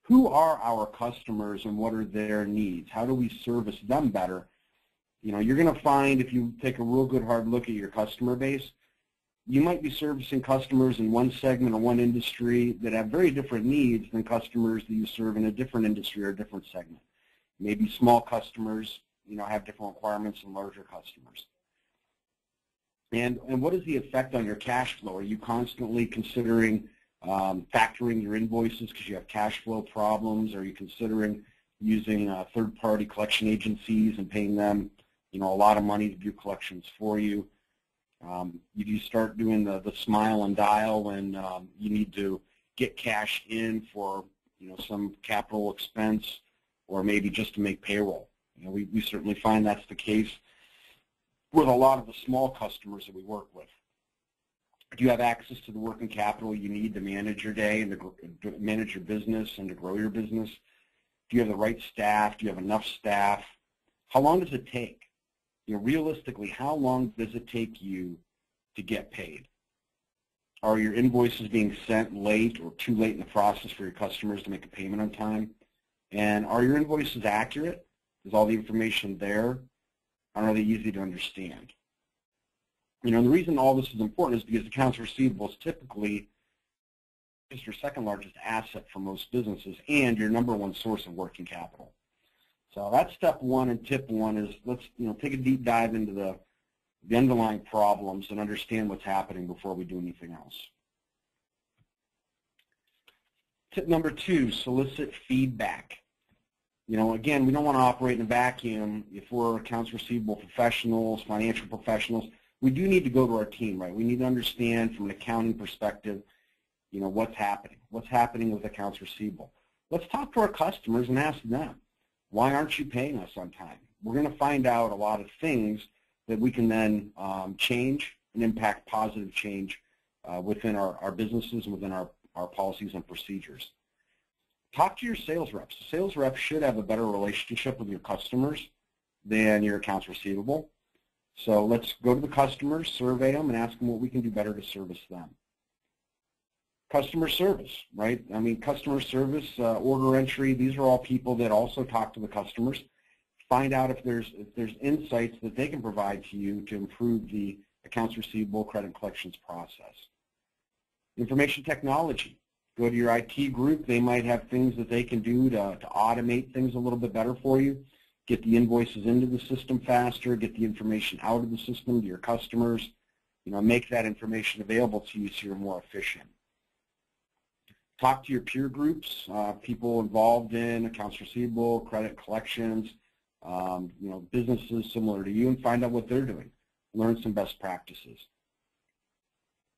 who are our customers and what are their needs? How do we service them better? You're going to find if you take a real good hard look at your customer base, you might be servicing customers in one segment or one industry that have very different needs than customers that you serve in a different industry or a different segment. Maybe small customers, have different requirements than larger customers. And what is the effect on your cash flow? Are you constantly considering factoring your invoices because you have cash flow problems? Are you considering using third-party collection agencies and paying them, a lot of money to do collections for you? You start doing the smile and dial when you need to get cash in for some capital expense or maybe just to make payroll. We certainly find that's the case with a lot of the small customers that we work with. Do you have access to the working capital you need to manage your day and to manage your business and to grow your business? Do you have the right staff? Do you have enough staff? How long does it take? Realistically, how long does it take you to get paid? Are your invoices being sent late or too late in the process for your customers to make a payment on time? And are your invoices accurate? Is all the information there? And are they easy to understand? The reason all this is important is because accounts receivable is typically just your second largest asset for most businesses and your number one source of working capital. So that's step one, and tip one is let's take a deep dive into the underlying problems and understand what's happening before we do anything else. Tip number two, solicit feedback. Again, we don't want to operate in a vacuum. If we're accounts receivable professionals, financial professionals, we do need to go to our team, right? We need to understand from an accounting perspective, what's happening. What's happening with accounts receivable? Let's talk to our customers and ask them, why aren't you paying us on time? We're going to find out a lot of things that we can then change and impact positive change within our businesses and within our policies and procedures. Talk to your sales reps. Sales reps should have a better relationship with your customers than your accounts receivable. So let's go to the customers, survey them, and ask them what we can do better to service them. Customer service, right? Customer service, order entry, these are all people that also talk to the customers. Find out if there's insights that they can provide to you to improve the accounts receivable credit collections process. Information technology. Go to your IT group. They might have things that they can do to automate things a little bit better for you, get the invoices into the system faster, get the information out of the system to your customers, make that information available to you so you're more efficient. Talk to your peer groups, people involved in accounts receivable, credit collections, businesses similar to you, and find out what they're doing. Learn some best practices.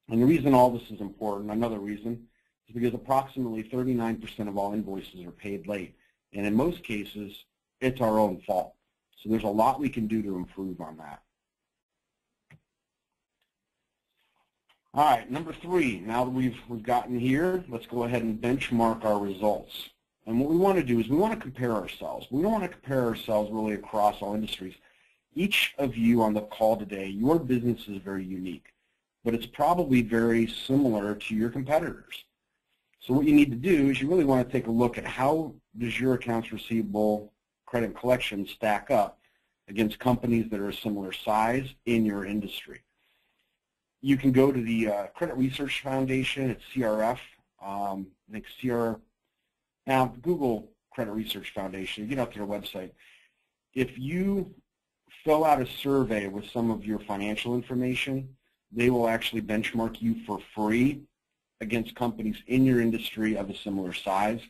And the reason all this is important, another reason, is because approximately 39% of all invoices are paid late. And in most cases, it's our own fault. So there's a lot we can do to improve on that. All right, number three, now that we've gotten here, let's go ahead and benchmark our results. And what we want to do is we want to compare ourselves. We don't want to compare ourselves really across all industries. Each of you on the call today, your business is very unique, but it's probably very similar to your competitors. So what you need to do is you really want to take a look at how does your accounts receivable credit collection stack up against companies that are a similar size in your industry. You can go to the Credit Research Foundation, it's CRF, I think now Google Credit Research Foundation, get out to their website. If you fill out a survey with some of your financial information, they will actually benchmark you for free against companies in your industry of a similar size.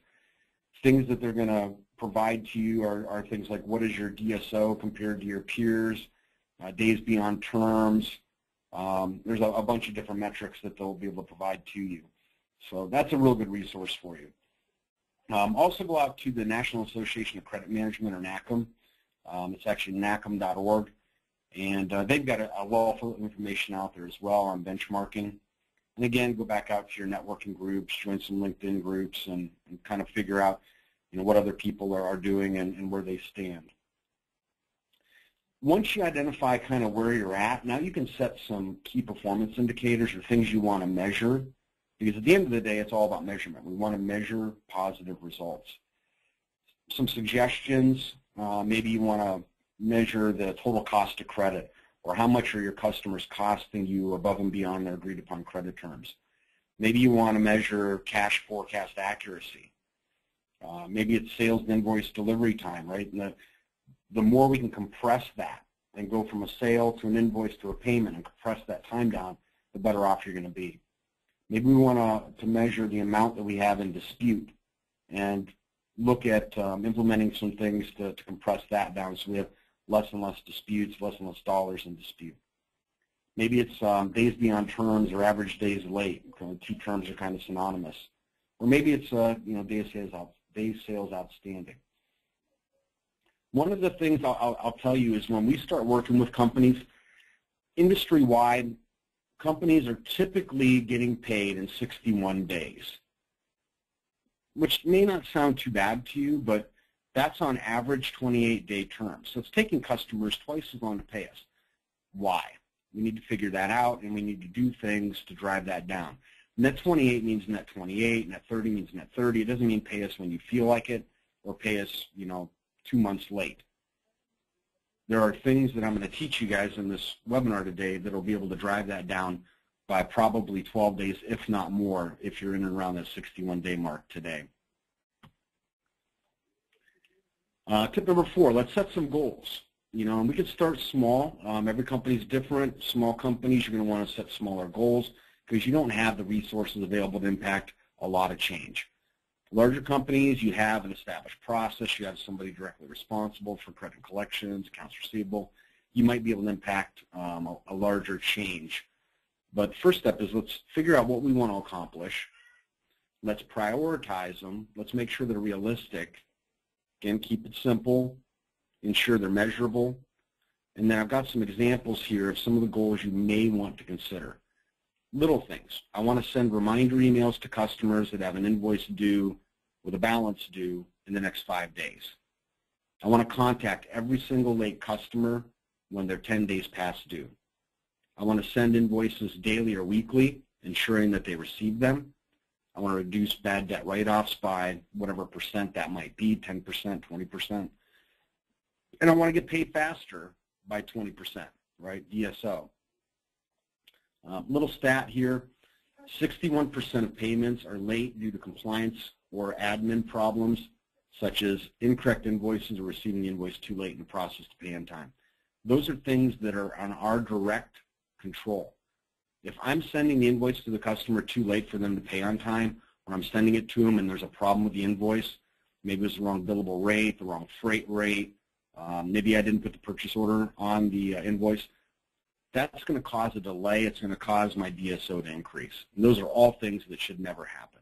Things that they're going to provide to you are things like what is your DSO compared to your peers, days beyond terms. There's a bunch of different metrics that they'll be able to provide to you. So that's a real good resource for you. Also go out to the National Association of Credit Management, or NACM. It's actually nacm.org. And they've got a wealth of information out there as well on benchmarking. And again, go back out to your networking groups, join some LinkedIn groups, and kind of figure out what other people are doing and where they stand. Once you identify kind of where you're at, now you can set some key performance indicators or things you want to measure Because at the end of the day, it's all about measurement. We want to measure positive results. Some suggestions, maybe you want to measure the total cost of credit, or how much are your customers costing you above and beyond their agreed upon credit terms. Maybe you want to measure cash forecast accuracy. Maybe it's sales and invoice delivery time, right? And the more we can compress that and go from a sale to an invoice to a payment and compress that time down, the better off you're going to be. Maybe we want to measure the amount that we have in dispute and look at implementing some things to compress that down so we have less and less disputes, less and less dollars in dispute. Maybe it's days beyond terms or average days late. Two terms are kind of synonymous. Or maybe it's days sales outstanding. One of the things I'll tell you is when we start working with companies, industry-wide, companies are typically getting paid in 61 days, which may not sound too bad to you, but that's on average 28-day terms. So it's taking customers twice as long to pay us. Why? We need to figure that out, and we need to do things to drive that down. Net 28 means net 28, net 30 means net 30. It doesn't mean pay us when you feel like it or pay us, 2 months late. There are things that I'm going to teach you guys in this webinar today that will be able to drive that down by probably 12 days, if not more, if you're in and around that 61-day mark today. Tip number 4, let's set some goals. And we can start small. Every company is different. Small companies, you're going to want to set smaller goals because you don't have the resources available to impact a lot of change. Larger companies, you have an established process. You have somebody directly responsible for credit collections, accounts receivable. You might be able to impact a larger change. But the first step is let's figure out what we want to accomplish. Let's prioritize them. Let's make sure they're realistic. Again, keep it simple. Ensure they're measurable. And then I've got some examples here of some of the goals you may want to consider. Little things. I want to send reminder emails to customers that have an invoice due with a balance due in the next 5 days. I want to contact every single late customer when they're 10 days past due. I want to send invoices daily or weekly, ensuring that they receive them. I want to reduce bad debt write-offs by whatever percent that might be, 10%, 20%. And I want to get paid faster by 20%, right, DSO. Little stat here, 61% of payments are late due to compliance or admin problems, such as incorrect invoices or receiving the invoice too late in the process to pay on time. Those are things that are on our direct control. If I'm sending the invoice to the customer too late for them to pay on time, or I'm sending it to them and there's a problem with the invoice, maybe it's the wrong billable rate, the wrong freight rate, maybe I didn't put the purchase order on the invoice, that's going to cause a delay. It's going to cause my DSO to increase. And those are all things that should never happen.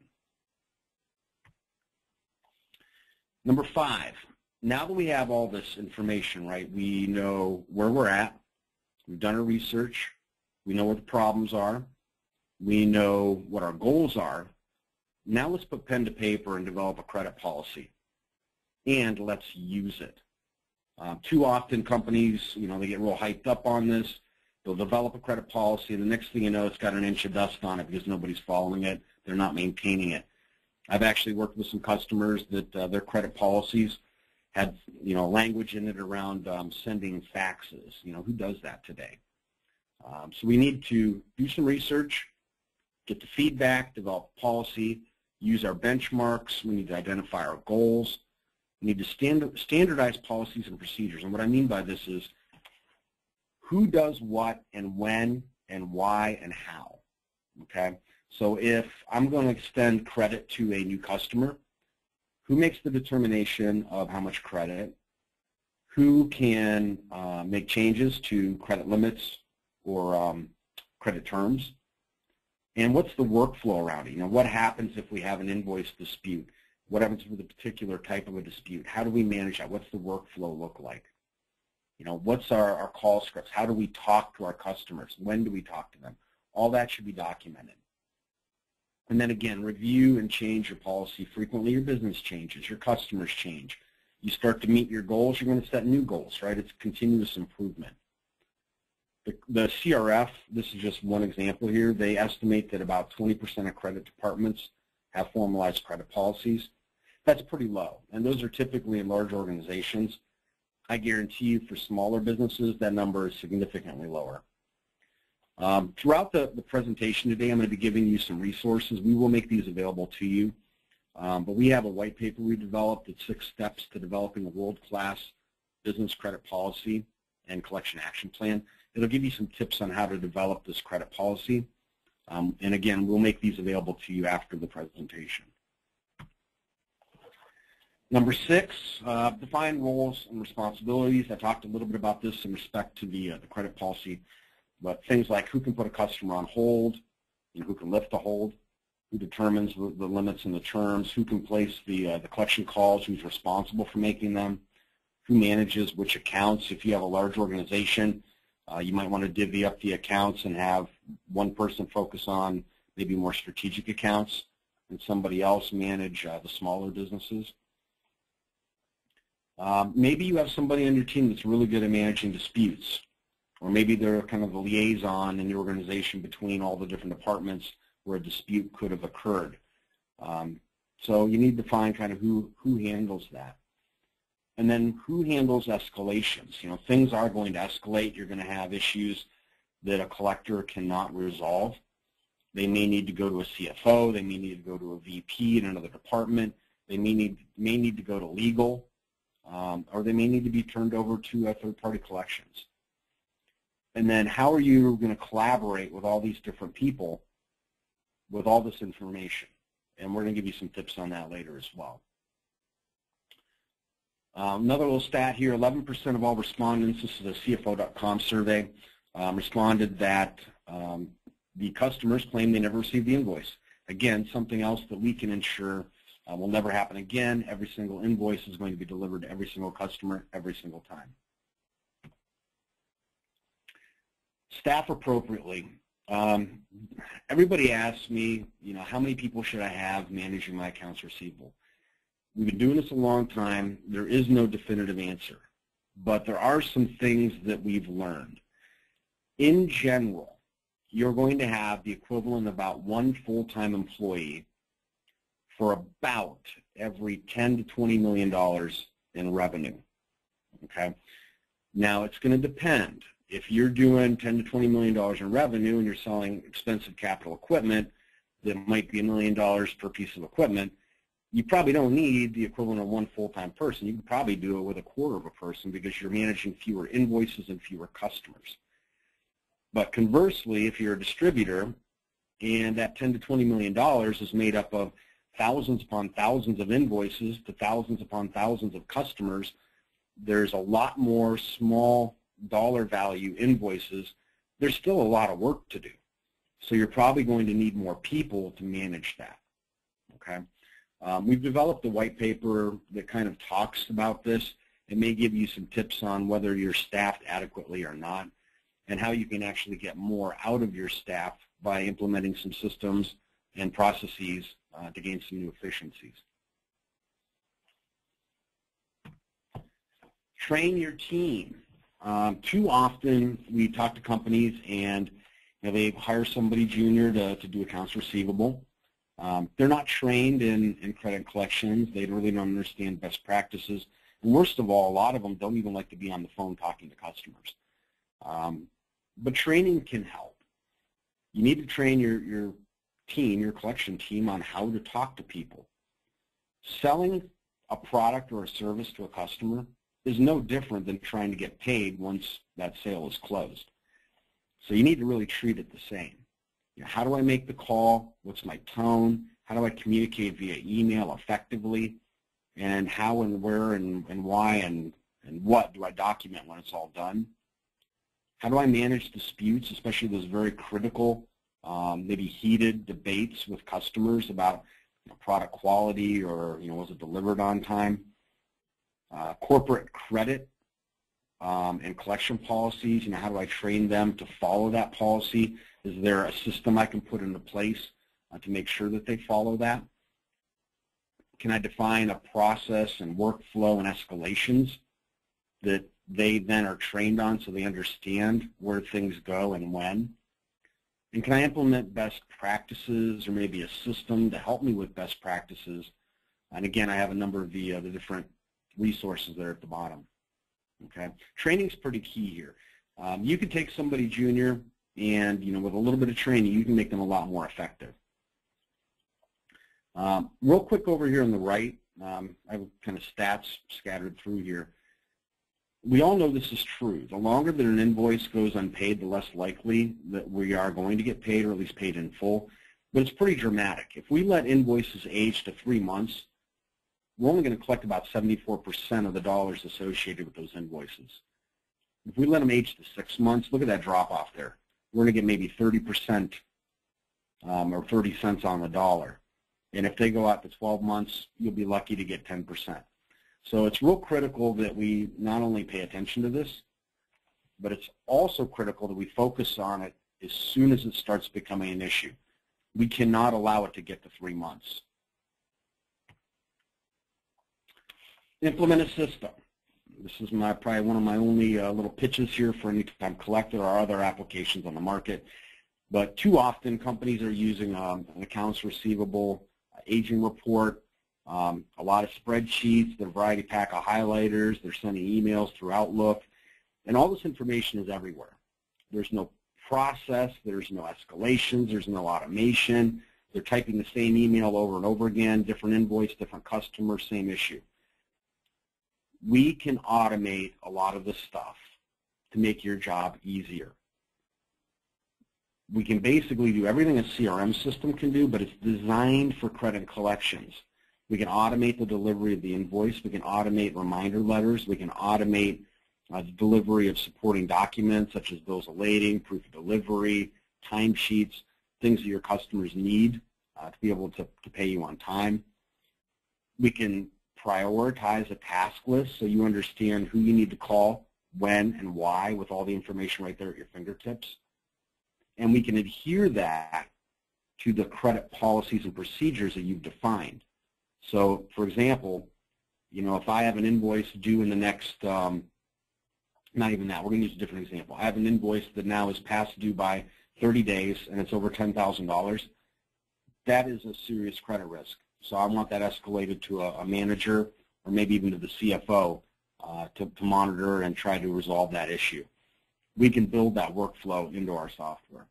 Number 5, now that we have all this information, right, we know where we're at, we've done our research, we know what the problems are, we know what our goals are. Now let's put pen to paper and develop a credit policy, and let's use it. Too often companies, they get real hyped up on this. They'll develop a credit policy, and the next thing you know, it's got an inch of dust on it because nobody's following it. They're not maintaining it. I've actually worked with some customers that their credit policies had, language in it around sending faxes. Who does that today? So we need to do some research, get the feedback, develop a policy, use our benchmarks. We need to identify our goals. We need to standardize policies and procedures. And what I mean by this is who does what and when and why and how, okay? So if I'm going to extend credit to a new customer, who makes the determination of how much credit? Who can make changes to credit limits or credit terms? And what's the workflow around it? What happens if we have an invoice dispute? What happens with a particular type of a dispute? How do we manage that? What's the workflow look like? What's our call scripts? How do we talk to our customers? When do we talk to them? All that should be documented. And then again, review and change your policy frequently. Your business changes, your customers change. You start to meet your goals, you're going to set new goals, right? It's continuous improvement. The CRF, this is just one example here, they estimate that about 20% of credit departments have formalized credit policies. That's pretty low, and those are typically in large organizations. I guarantee you for smaller businesses, that number is significantly lower. Throughout the presentation today, I'm going to be giving you some resources. We will make these available to you, but we have a white paper we developed. It's 6 steps to developing a world-class business credit policy and collection action plan. It'll give you some tips on how to develop this credit policy. And again, we'll make these available to you after the presentation. Number 6, define roles and responsibilities. I talked a little bit about this in respect to the credit policy, but things like who can put a customer on hold, who can lift the hold, who determines the limits and the terms, who can place the collection calls, who's responsible for making them, who manages which accounts. If you have a large organization, you might want to divvy up the accounts and have one person focus on maybe more strategic accounts and somebody else manage the smaller businesses. Maybe you have somebody on your team that's really good at managing disputes, or maybe they're kind of the liaison in the organization between all the different departments where a dispute could have occurred. So you need to find kind of who handles that. And then who handles escalations? Things are going to escalate. You're going to have issues that a collector cannot resolve. They may need to go to a CFO. They may need to go to a VP in another department. They may need to go to legal, or they may need to be turned over to third-party collections. And then how are you going to collaborate with all these different people with all this information? And we're going to give you some tips on that later as well. Another little stat here, 11% of all respondents, this is a CFO.com survey, responded that the customers claim they never received the invoice. Again, something else that we can ensure will never happen again. Every single invoice is going to be delivered to every single customer every single time. Staff appropriately. Everybody asks me, how many people should I have managing my accounts receivable? We've been doing this a long time. There is no definitive answer, but there are some things that we've learned. In general, you're going to have the equivalent of about 1 full-time employee for about every $10 to $20 million in revenue. Okay. Now it's going to depend. If you're doing $10 to $20 million in revenue and you're selling expensive capital equipment that might be $1 million per piece of equipment, you probably don't need the equivalent of 1 full-time person. You can probably do it with a quarter of a person because you're managing fewer invoices and fewer customers. But conversely, if you're a distributor and that $10 to $20 million is made up of thousands upon thousands of invoices to thousands upon thousands of customers, there's a lot more small dollar value invoices. There's still a lot of work to do. So you're probably going to need more people to manage that. Okay. We've developed a white paper that kind of talks about this. It may give you some tips on whether you're staffed adequately or not, and how you can actually get more out of your staff by implementing some systems and processes to gain some new efficiencies. Train your team. Too often we talk to companies and they hire somebody junior to do accounts receivable. They're not trained in credit collections. They really don't understand best practices. And worst of all, a lot of them don't even like to be on the phone talking to customers. But training can help. You need to train your team, your collection team, on how to talk to people. Selling a product or a service to a customer is no different than trying to get paid once that sale is closed. So you need to really treat it the same. How do I make the call? What's my tone? How do I communicate via email effectively? And how and where and why and what do I document when it's all done? How do I manage disputes, especially those very critical, maybe heated debates with customers about product quality or was it delivered on time? Corporate credit and collection policies, how do I train them to follow that policy? Is there a system I can put into place to make sure that they follow that? Can I define a process and workflow and escalations that they then are trained on so they understand where things go and when? And can I implement best practices or maybe a system to help me with best practices? And again, I have a number of the different resources there at the bottom. Okay, training's pretty key here. You can take somebody junior and, with a little bit of training, you can make them a lot more effective. Real quick over here on the right, I have kind of stats scattered through here. We all know this is true. The longer that an invoice goes unpaid, the less likely that we are going to get paid, or at least paid in full. But it's pretty dramatic. If we let invoices age to 3 months, we're only going to collect about 74% of the dollars associated with those invoices. If we let them age to 6 months, look at that drop off there. We're going to get maybe 30% or 30 cents on the dollar. And if they go out to 12 months, you'll be lucky to get 10%. So it's real critical that we not only pay attention to this, but it's also critical that we focus on it as soon as it starts becoming an issue. We cannot allow it to get to 3 months. Implement a system. This is probably one of my only little pitches here for Anytime Collector or other applications on the market. But too often, companies are using an accounts receivable aging report, a lot of spreadsheets, the variety pack of highlighters, they're sending emails through Outlook, and all this information is everywhere. There's no process, there's no escalations, there's no automation. They're typing the same email over and over again, different invoice, different customer, same issue. We can automate a lot of this stuff to make your job easier. We can basically do everything a CRM system can do, but it's designed for credit collections. We can automate the delivery of the invoice. We can automate reminder letters. We can automate the delivery of supporting documents such as bills of lading, proof of delivery, timesheets, things that your customers need to be able to pay you on time. We can prioritize a task list so you understand who you need to call, when, and why with all the information right there at your fingertips. And we can adhere that to the credit policies and procedures that you've defined. So, for example, if I have an invoice due in the next, not even that, we're going to use a different example. I have an invoice that now is past due by 30 days and it's over $10,000. That is a serious credit risk. So I want that escalated to a manager or maybe even to the CFO to monitor and try to resolve that issue. We can build that workflow into our software.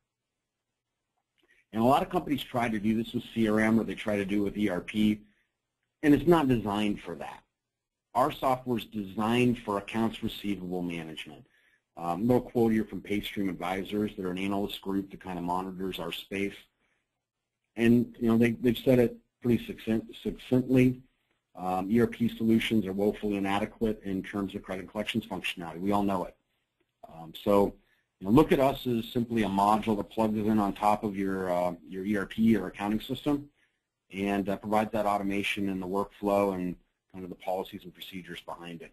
And a lot of companies try to do this with CRM or they try to do it with ERP, and it's not designed for that. Our software is designed for accounts receivable management. A little quote here from PayStream Advisors. They're an analyst group that kind of monitors our space. And they've said it pretty succinctly. ERP solutions are woefully inadequate in terms of credit collections functionality. We all know it. So look at us as simply a module that plugs in on top of your ERP or accounting system and provides that automation and the workflow and kind of the policies and procedures behind it.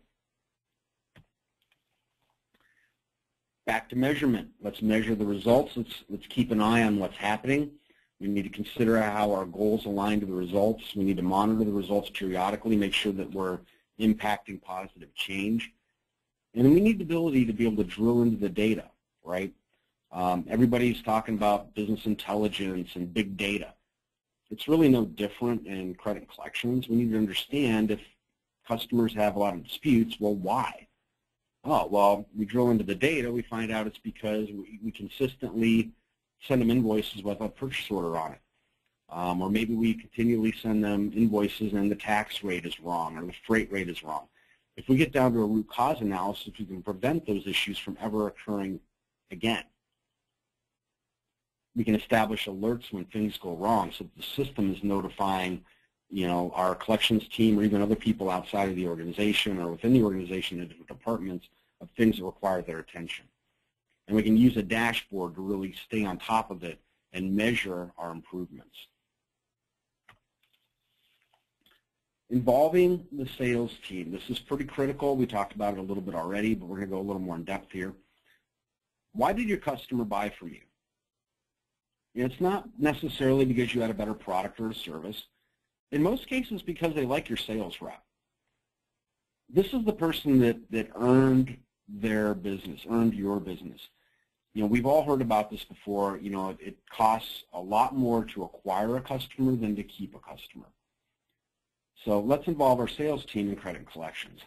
Back to measurement. Let's measure the results. Let's keep an eye on what's happening. We need to consider how our goals align to the results. We need to monitor the results periodically, make sure that we're impacting positive change. And then we need the ability to be able to drill into the data, right? Everybody's talking about business intelligence and big data. It's really no different in credit collections. We need to understand if customers have a lot of disputes, well, why? Oh, well, we drill into the data, we find out it's because we consistently send them invoices with a purchase order on it. Or maybe we continually send them invoices and the tax rate is wrong or the freight rate is wrong. If we get down to a root cause analysis, we can prevent those issues from ever occurring again. We can establish alerts when things go wrong so that the system is notifying our collections team or even other people outside of the organization or within the organization in different departments of things that require their attention. And we can use a dashboard to really stay on top of it and measure our improvements. Involving the sales team. This is pretty critical. We talked about it a little bit already, but we're going to go a little more in depth here. Why did your customer buy from you? It's not necessarily because you had a better product or a service. In most cases, because they like your sales rep. This is the person that earned their business, earned your business. You know, we've all heard about this before. You know, it costs a lot more to acquire a customer than to keep a customer. So let's involve our sales team in credit collections.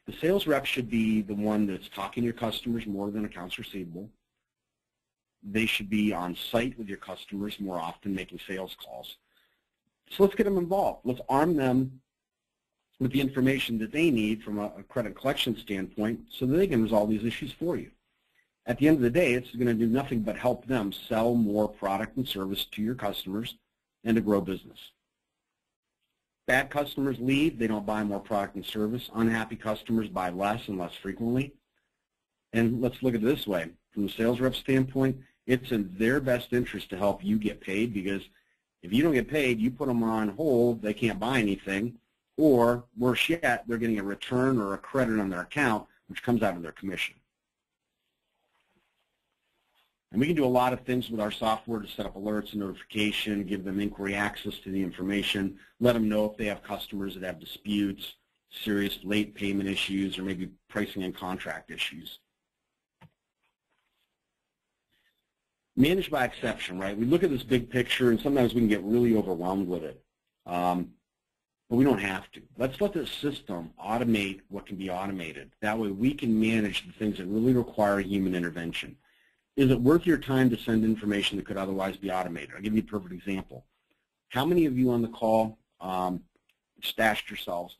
The sales rep should be the one that's talking to your customers more than accounts receivable. They should be on site with your customers more often, making sales calls. So let's get them involved. Let's arm them with the information that they need from a credit collection standpoint so that they can resolve these issues for you. At the end of the day, it's going to do nothing but help them sell more product and service to your customers and to grow business. Bad customers leave. They don't buy more product and service. Unhappy customers buy less and less frequently. And let's look at it this way. From the sales rep standpoint, it's in their best interest to help you get paid, because if you don't get paid, you put them on hold, they can't buy anything, or worse yet, they're getting a return or a credit on their account, which comes out of their commission. And we can do a lot of things with our software to set up alerts and notification, give them inquiry access to the information, let them know if they have customers that have disputes, serious late payment issues, or maybe pricing and contract issues. Manage by exception, right? We look at this big picture, and sometimes we can get really overwhelmed with it. But we don't have to. Let's let the system automate what can be automated. That way we can manage the things that really require human intervention. Is it worth your time to send information that could otherwise be automated? I'll give you a perfect example. How many of you on the call, stashed yourselves,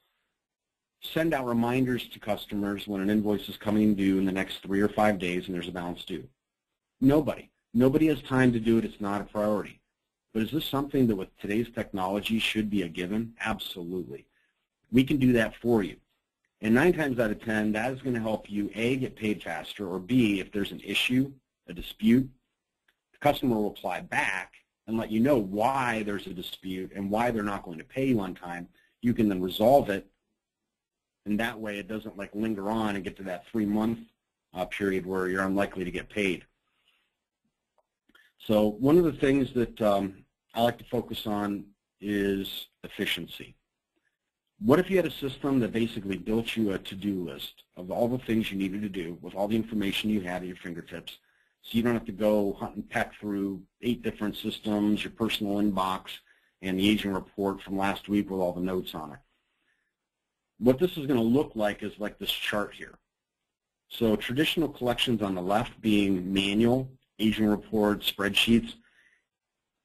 send out reminders to customers when an invoice is coming due in the next 3 or 5 days and there's a balance due? Nobody. Nobody has time to do it. It's not a priority. But is this something that with today's technology should be a given? Absolutely. We can do that for you. And 9 times out of 10, that is going to help you, A, get paid faster, or B, if there's an issue, a dispute, the customer will reply back and let you know why there's a dispute and why they're not going to pay you on time. You can then resolve it, and that way it doesn't like linger on and get to that 3-month period where you're unlikely to get paid. So one of the things that I like to focus on is efficiency. What if you had a system that basically built you a to-do list of all the things you needed to do with all the information you had at your fingertips, so you don't have to go hunt and peck through 8 different systems, your personal inbox, and the aging report from last week with all the notes on it? What this is going to look like is like this chart here. So traditional collections on the left being manual, aging reports, spreadsheets.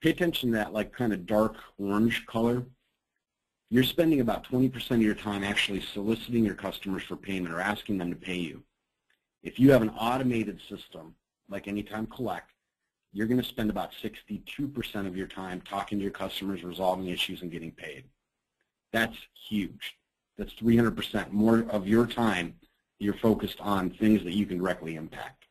Pay attention to that like kind of dark orange color. You're spending about 20% of your time actually soliciting your customers for payment or asking them to pay you. If you have an automated system, like Anytime Collect, you're going to spend about 62% of your time talking to your customers, resolving issues, and getting paid. That's huge. That's 300% more of your time you're focused on things that you can directly impact.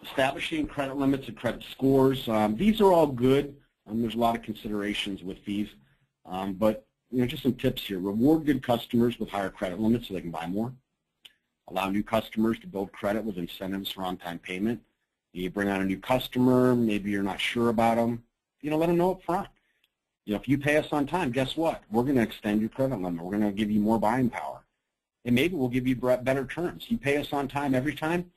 Establishing credit limits and credit scores. These are all good. There's a lot of considerations with these, but just some tips here. Reward good customers with higher credit limits so they can buy more. Allow new customers to build credit with incentives for on-time payment. You bring on a new customer, maybe you're not sure about them, let them know up front. If you pay us on time, guess what? We're going to extend your credit limit. We're going to give you more buying power. And maybe we'll give you better terms. You pay us on time every time,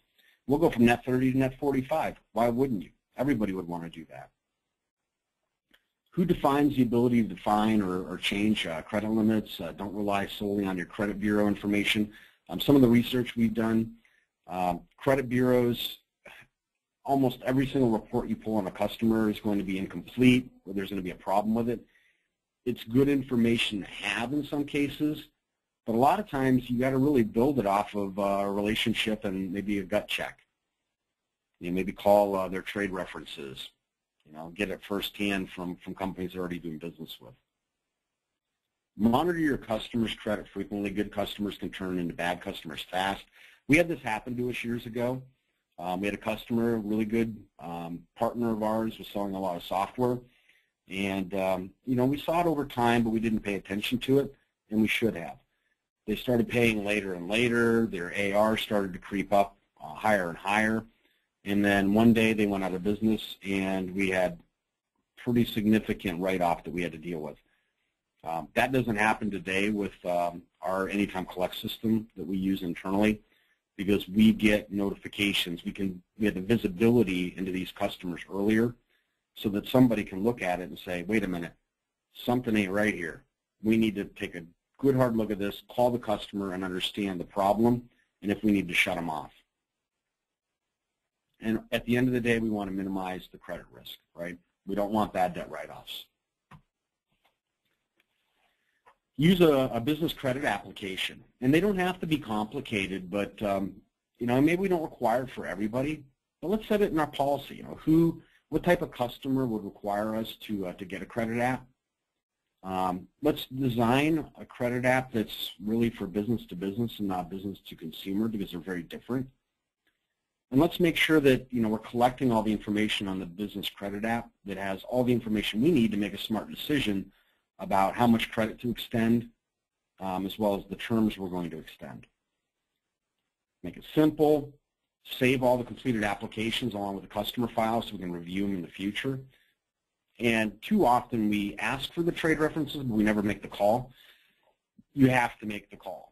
we'll go from net 30 to net 45. Why wouldn't you? Everybody would want to do that. Who defines the ability to define or change credit limits? Don't rely solely on your credit bureau information. Some of the research we've done, credit bureaus, almost every single report you pull on a customer is going to be incomplete, or there's going to be a problem with it. It's good information to have in some cases, but a lot of times you got to really build it off of a relationship and maybe a gut check. Maybe call their trade references. Get it firsthand from companies they're already doing business with. Monitor your customers' credit frequently. Good customers can turn into bad customers fast. We had this happen to us years ago. We had a customer, a really good partner of ours, was selling a lot of software. And, we saw it over time, but we didn't pay attention to it, and we should have. They started paying later and later. Their AR started to creep up higher and higher. And then one day they went out of business, and we had pretty significant write-off that we had to deal with. That doesn't happen today with our Anytime Collect system that we use internally, because we get notifications. We have the visibility into these customers earlier so that somebody can look at it and say, wait a minute, something ain't right here. We need to take a good hard look at this, call the customer and understand the problem, and if we need to shut them off. And at the end of the day, we want to minimize the credit risk, right? We don't want bad debt write-offs. Use a business credit application, and they don't have to be complicated, but you know, maybe we don't require it for everybody, but let's set it in our policy. You know, what type of customer would require us to get a credit app? Let's design a credit app that's really for business to business and not business to consumer, because they're very different. And let's make sure that, you know, we're collecting all the information on the business credit app that has all the information we need to make a smart decision about how much credit to extend, as well as the terms we're going to extend. Make it simple, save all the completed applications along with the customer files so we can review them in the future. And too often we ask for the trade references, but we never make the call. You have to make the call.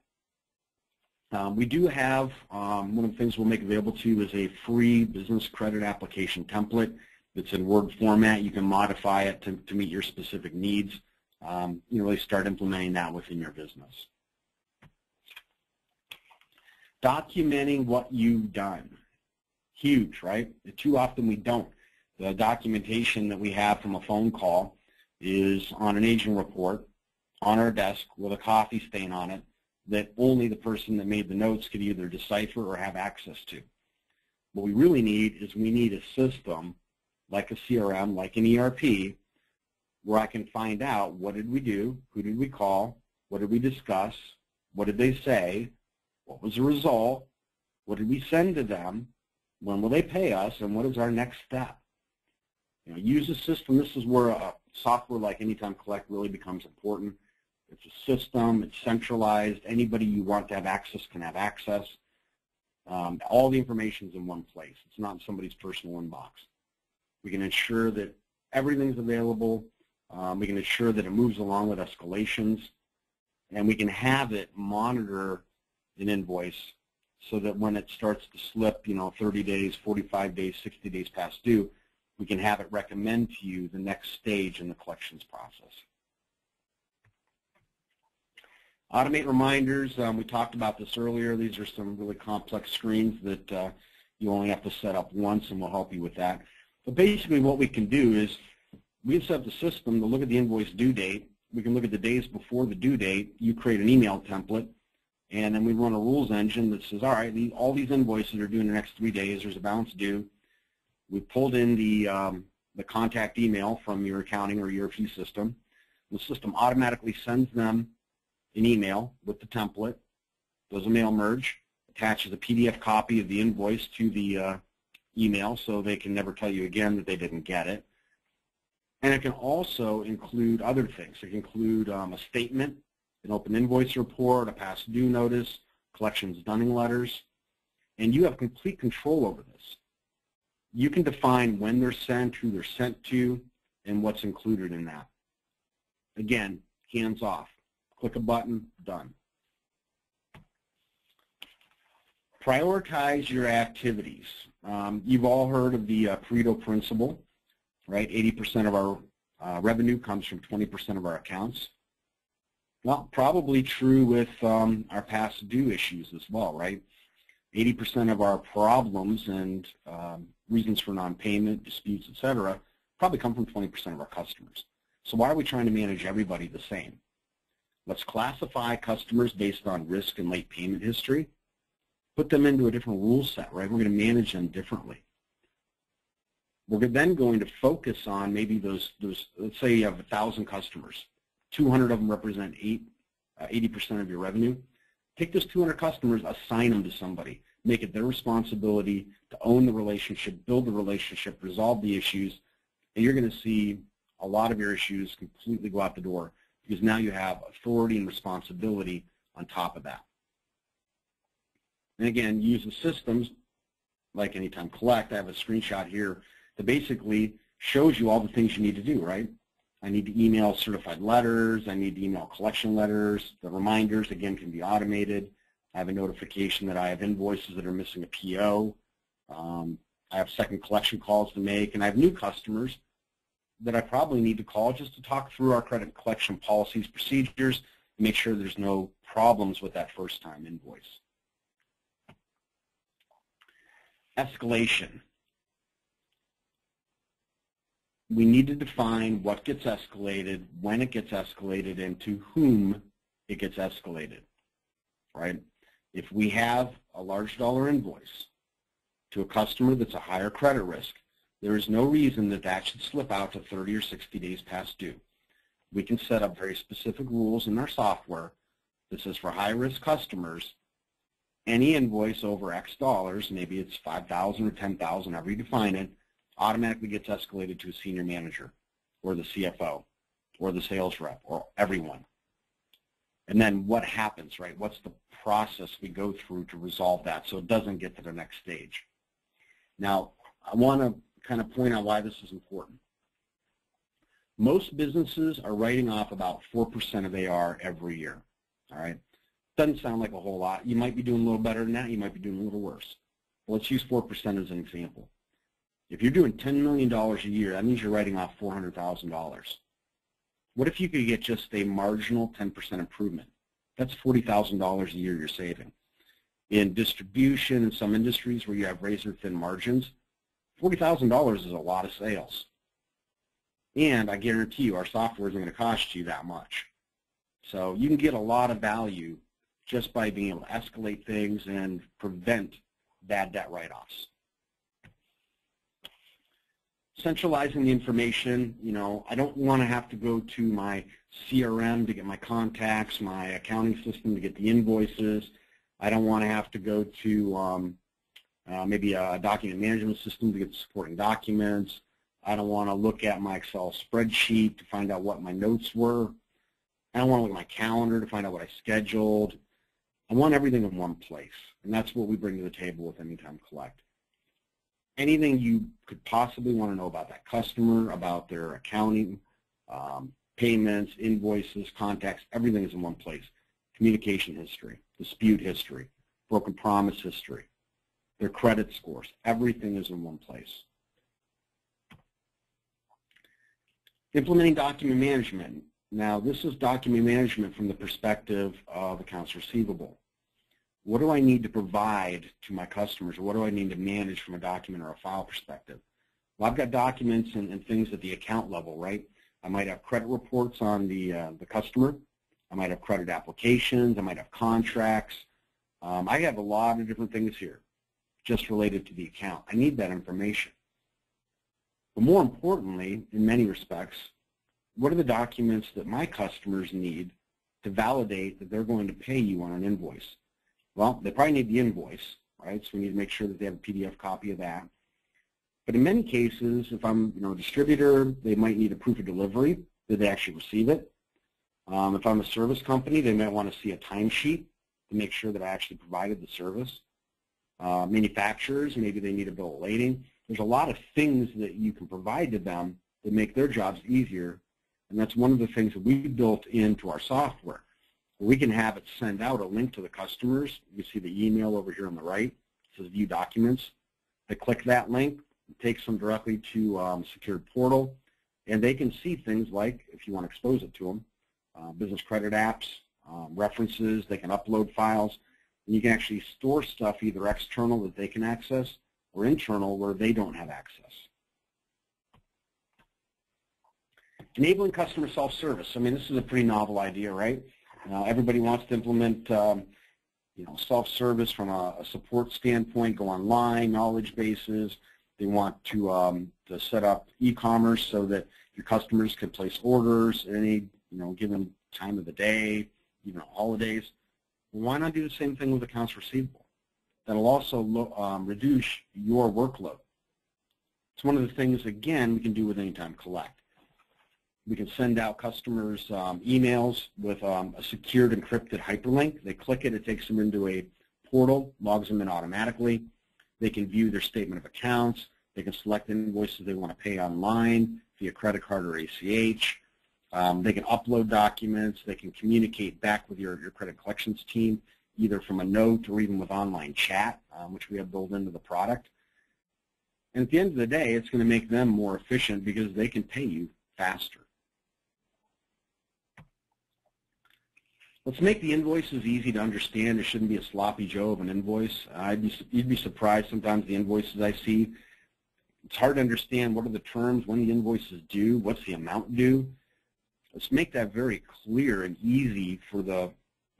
We do have, one of the things we'll make available to you is a free business credit application template that's in Word format. You can modify it to meet your specific needs. You know, really start implementing that within your business. Documenting what you've done. Huge, right? Too often we don't. The documentation that we have from a phone call is on an aging report on our desk with a coffee stain on it that only the person that made the notes could either decipher or have access to. What we really need is we need a system like a CRM, like an ERP, where I can find out what did we do, who did we call, what did we discuss, what did they say, what was the result, what did we send to them, when will they pay us, and what is our next step. You know, use a system. This is where a software like Anytime Collect really becomes important. It's a system, it's centralized, anybody you want to have access can have access. All the information is in one place. It's not in somebody's personal inbox. We can ensure that everything's available. We can ensure that it moves along with escalations, and we can have it monitor an invoice so that when it starts to slip, you know, 30 days, 45 days, 60 days past due, we can have it recommend to you the next stage in the collections process. Automate reminders. We talked about this earlier. These are some really complex screens that you only have to set up once, and we'll help you with that. But basically what we can do is we can set up the system to look at the invoice due date. We can look at the days before the due date. You create an email template, and then we run a rules engine that says, all right, all these invoices are due in the next 3 days. There's a balance due. We pulled in the contact email from your accounting or ERP system. The system automatically sends them an email with the template, does a mail merge, attaches a PDF copy of the invoice to the email so they can never tell you again that they didn't get it. And it can also include other things. It can include a statement, an open invoice report, a past due notice, collections dunning letters, and you have complete control over this. You can define when they're sent, who they're sent to, and what's included in that. Again, hands off. Click a button, done. Prioritize your activities. You've all heard of the Pareto principle, right? 80% of our revenue comes from 20% of our accounts. Well, probably true with our past due issues as well, right? 80% of our problems and reasons for non-payment, disputes, etc., probably come from 20% of our customers. So why are we trying to manage everybody the same? Let's classify customers based on risk and late payment history. Put them into a different rule set, right? We're going to manage them differently. We're then going to focus on maybe those let's say you have 1,000 customers. 200 of them represent 80% of your revenue. Take those 200 customers, assign them to somebody. Make it their responsibility to own the relationship, build the relationship, resolve the issues, and you're going to see a lot of your issues completely go out the door because now you have authority and responsibility on top of that. And again, use the systems like Anytime Collect. I have a screenshot here that basically shows you all the things you need to do, right? I need to email certified letters. I need to email collection letters. The reminders, again, can be automated. I have a notification that I have invoices that are missing a PO. I have second collection calls to make, and I have new customers that I probably need to call just to talk through our credit collection policies, procedures, and make sure there's no problems with that first-time invoice. Escalation. We need to define what gets escalated, when it gets escalated, and to whom it gets escalated, right? If we have a large dollar invoice to a customer that's a higher credit risk, there is no reason that that should slip out to 30 or 60 days past due. We can set up very specific rules in our software that says for high-risk customers, any invoice over X dollars, maybe it's 5,000 or 10,000, however you define it, automatically gets escalated to a senior manager or the CFO or the sales rep or everyone. And then what happens, right? What's the process we go through to resolve that so it doesn't get to the next stage? Now, I want to kind of point out why this is important. Most businesses are writing off about 4% of AR every year, all right? Doesn't sound like a whole lot. You might be doing a little better than that. You might be doing a little worse. Well, let's use 4% as an example. If you're doing $10 million a year, that means you're writing off $400,000. What if you could get just a marginal 10% improvement? That's $40,000 a year you're saving. In distribution, in some industries where you have razor-thin margins, $40,000 is a lot of sales. And I guarantee you our software isn't going to cost you that much. So you can get a lot of value just by being able to escalate things and prevent bad debt write-offs. Centralizing the information, you know, I don't want to have to go to my CRM to get my contacts, my accounting system to get the invoices. I don't want to have to go to maybe a document management system to get the supporting documents. I don't want to look at my Excel spreadsheet to find out what my notes were. I don't want to look at my calendar to find out what I scheduled. I want everything in one place, and that's what we bring to the table with Anytime Collect. Anything you could possibly want to know about that customer, about their accounting, payments, invoices, contacts, everything is in one place. Communication history, dispute history, broken promise history, their credit scores, everything is in one place. Implementing document management. Now, this is document management from the perspective of accounts receivable. What do I need to provide to my customers, or what do I need to manage from a document or a file perspective? Well, I've got documents and things at the account level, right? I might have credit reports on the customer. I might have credit applications. I might have contracts. I have a lot of different things here just related to the account. I need that information. But more importantly, in many respects, what are the documents that my customers need to validate that they're going to pay you on an invoice? Well, they probably need the invoice, right? So we need to make sure that they have a PDF copy of that. But in many cases, if I'm a distributor, they might need a proof of delivery that they actually receive it. If I'm a service company, they might want to see a timesheet to make sure that I actually provided the service. Manufacturers, maybe they need a bill of lading. There's a lot of things that you can provide to them that make their jobs easier, and that's one of the things that we built into our software. We can have it send out a link to the customers. You see the email over here on the right. It says View Documents. They click that link. It takes them directly to a secured portal, and they can see things like, if you want to expose it to them, business credit apps, references. They can upload files. And you can actually store stuff either external that they can access or internal where they don't have access. Enabling customer self-service. I mean, this is a pretty novel idea, right? Everybody wants to implement, self-service from a support standpoint, go online, knowledge bases. They want to set up e-commerce so that your customers can place orders at any, given time of the day, even holidays. Well, why not do the same thing with accounts receivable? That'll also reduce your workload. It's one of the things, again, we can do with Anytime Collect. We can send out customers emails with a secured encrypted hyperlink. They click it, it takes them into a portal, logs them in automatically. They can view their statement of accounts. They can select invoices they want to pay online via credit card or ACH. They can upload documents. They can communicate back with your credit collections team, either from a note or even with online chat, which we have built into the product. And at the end of the day, it's going to make them more efficient because they can pay you faster. Let's make the invoices easy to understand. It shouldn't be a sloppy Joe of an invoice. You'd be surprised sometimes the invoices I see. It's hard to understand what are the terms, when the invoice is due, what's the amount due. Let's make that very clear and easy for the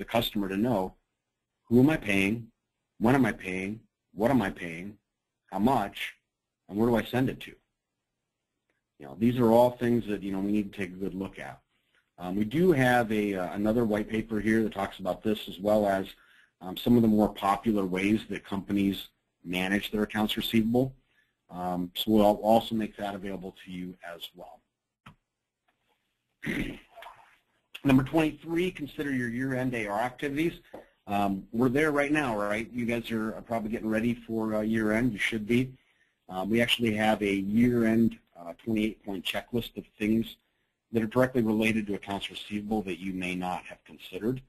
customer to know, who am I paying, when am I paying, what am I paying, how much, and where do I send it to? These are all things that we need to take a good look at. We do have another white paper here that talks about this, as well as some of the more popular ways that companies manage their accounts receivable. So we'll also make that available to you as well. Number 23, consider your year-end AR activities. We're there right now, right? You guys are probably getting ready for year-end. You should be. We actually have a year-end 28-point checklist of things that are directly related to accounts receivable that you may not have considered.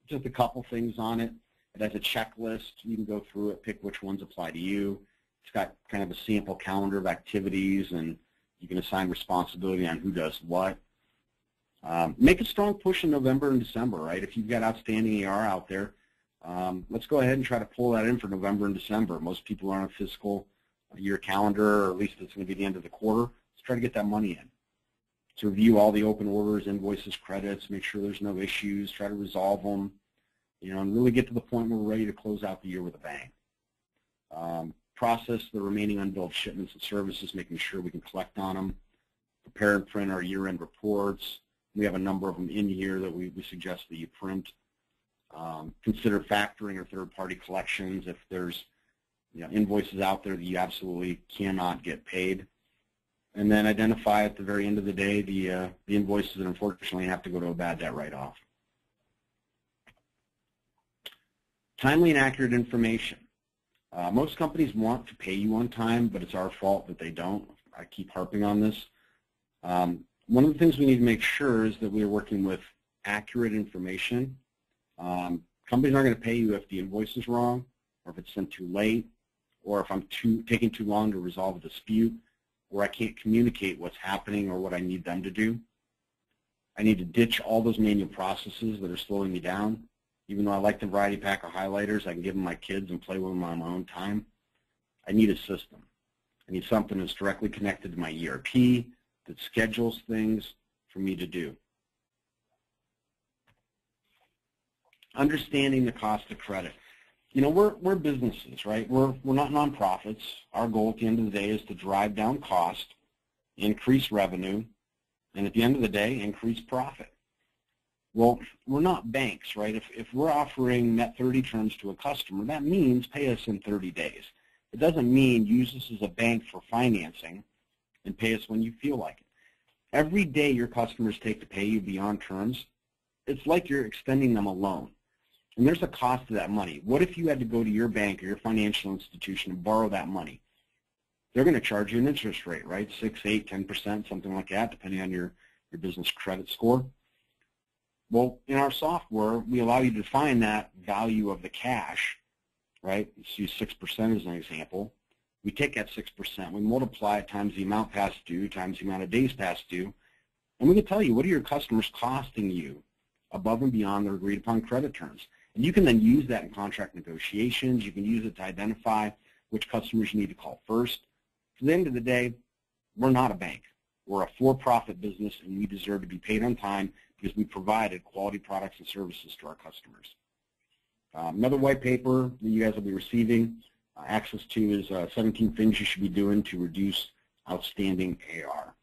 Just a couple things on it. It has a checklist. You can go through it, pick which ones apply to you. It's got kind of a sample calendar of activities, and you can assign responsibility on who does what. Make a strong push in November and December, right? If you've got outstanding AR out there, let's go ahead and try to pull that in for November and December. Most people are on a fiscal year calendar, or at least it's going to be the end of the quarter. Let's try to get that money in. To review all the open orders, invoices, credits, make sure there's no issues, try to resolve them, and really get to the point where we're ready to close out the year with a bang. Process the remaining unbilled shipments and services, making sure we can collect on them. Prepare and print our year-end reports. We have a number of them in here that we suggest that you print. Consider factoring or third-party collections if there's invoices out there that you absolutely cannot get paid. And then identify at the very end of the day the invoices that unfortunately have to go to a bad debt write-off. Timely and accurate information. Most companies want to pay you on time, but it's our fault that they don't. I keep harping on this. One of the things we need to make sure is that we are working with accurate information. Companies aren't going to pay you if the invoice is wrong, or if it's sent too late, or if I'm taking too long to resolve a dispute, or I can't communicate what's happening or what I need them to do. I need to ditch all those manual processes that are slowing me down. Even though I like the variety pack of highlighters, I can give them my kids and play with them on my own time. I need a system. I need something that's directly connected to my ERP, that schedules things for me to do. Understanding the cost of credit. We're businesses, right? We're not nonprofits. Our goal at the end of the day is to drive down cost, increase revenue, and at the end of the day, increase profit. Well, we're not banks, right? If we're offering net 30 terms to a customer, that means pay us in 30 days. It doesn't mean use us as a bank for financing and pay us when you feel like it. Every day your customers take to pay you beyond terms, it's like you're extending them a loan. And there's a cost to that money. What if you had to go to your bank or your financial institution and borrow that money? They're going to charge you an interest rate, right? 6, 8, 10%, something like that, depending on your business credit score. Well, in our software, we allow you to define that value of the cash, right? Let's use 6% as an example. We take that 6%, we multiply it times the amount past due, times the amount of days past due, and we can tell you what are your customers costing you above and beyond their agreed upon credit terms. And you can then use that in contract negotiations. You can use it to identify which customers you need to call first. At the end of the day, we're not a bank. We're a for-profit business, and we deserve to be paid on time because we provided quality products and services to our customers. Another white paper that you guys will be receiving access to is 17 things you should be doing to reduce outstanding AR.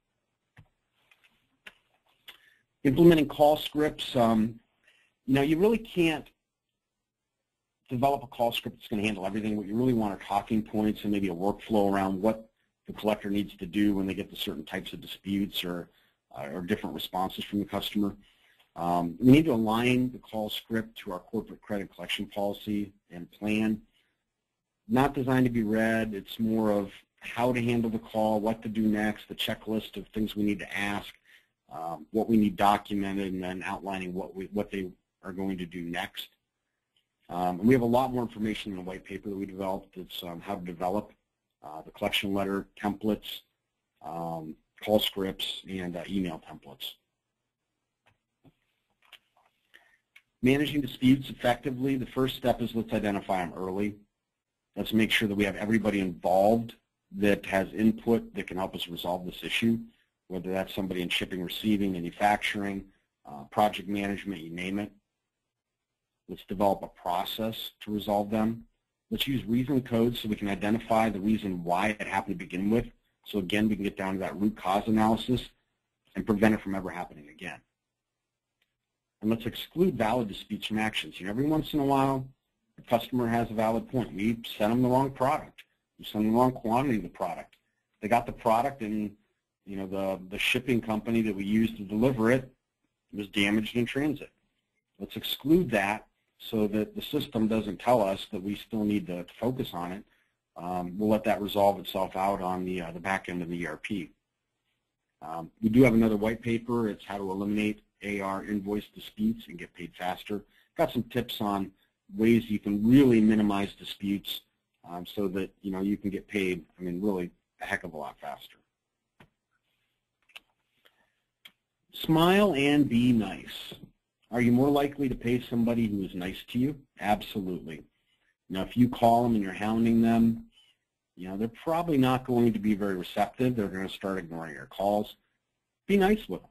Implementing call scripts. You really can't develop a call script that's going to handle everything. What you really want are talking points and maybe a workflow around what the collector needs to do when they get to certain types of disputes or different responses from the customer. We need to align the call script to our corporate credit collection policy and plan. Not designed to be read. It's more of how to handle the call, what to do next, the checklist of things we need to ask. what we need documented, and then outlining what they are going to do next. And we have a lot more information in the white paper that we developed. It's how to develop the collection letter templates, call scripts, and email templates. Managing disputes effectively, the first step is let's identify them early. Let's make sure that we have everybody involved that has input that can help us resolve this issue, whether that's somebody in shipping, receiving, manufacturing, project management, you name it. Let's develop a process to resolve them. Let's use reason codes so we can identify the reason why it happened to begin with. So again, we can get down to that root cause analysis and prevent it from ever happening again. And let's exclude valid disputes from actions. You know, every once in a while, the customer has a valid point. We sent them the wrong product. We sent them the wrong quantity of the product. They got the product, and you know the shipping company that we used to deliver it was damaged in transit. Let's exclude that so that the system doesn't tell us that we still need to focus on it. We'll let that resolve itself out on the back end of the ERP. We do have another white paper. It's how to eliminate AR invoice disputes and get paid faster. Got some tips on ways you can really minimize disputes so that you can get paid, I mean, really a heck of a lot faster. Smile and be nice. Are you more likely to pay somebody who is nice to you? Absolutely. Now, if you call them and you're hounding them, they're probably not going to be very receptive. They're going to start ignoring your calls. Be nice with them.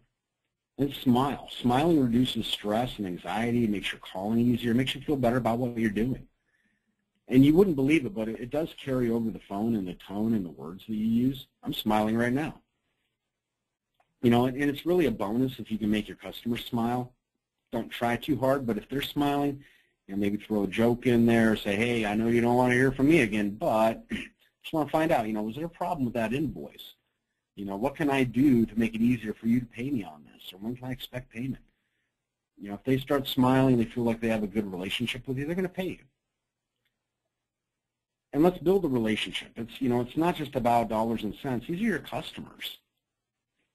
And smile. Smiling reduces stress and anxiety, makes your calling easier, makes you feel better about what you're doing. And you wouldn't believe it, but it does carry over the phone and the tone and the words that you use. I'm smiling right now. And it's really a bonus if you can make your customers smile. Don't try too hard, but if they're smiling, maybe throw a joke in there, say, hey, I know you don't want to hear from me again, but just want to find out, was there a problem with that invoice? What can I do to make it easier for you to pay me on this? Or when can I expect payment? If they start smiling, they feel like they have a good relationship with you, they're going to pay you. And let's build a relationship. It's not just about dollars and cents. These are your customers.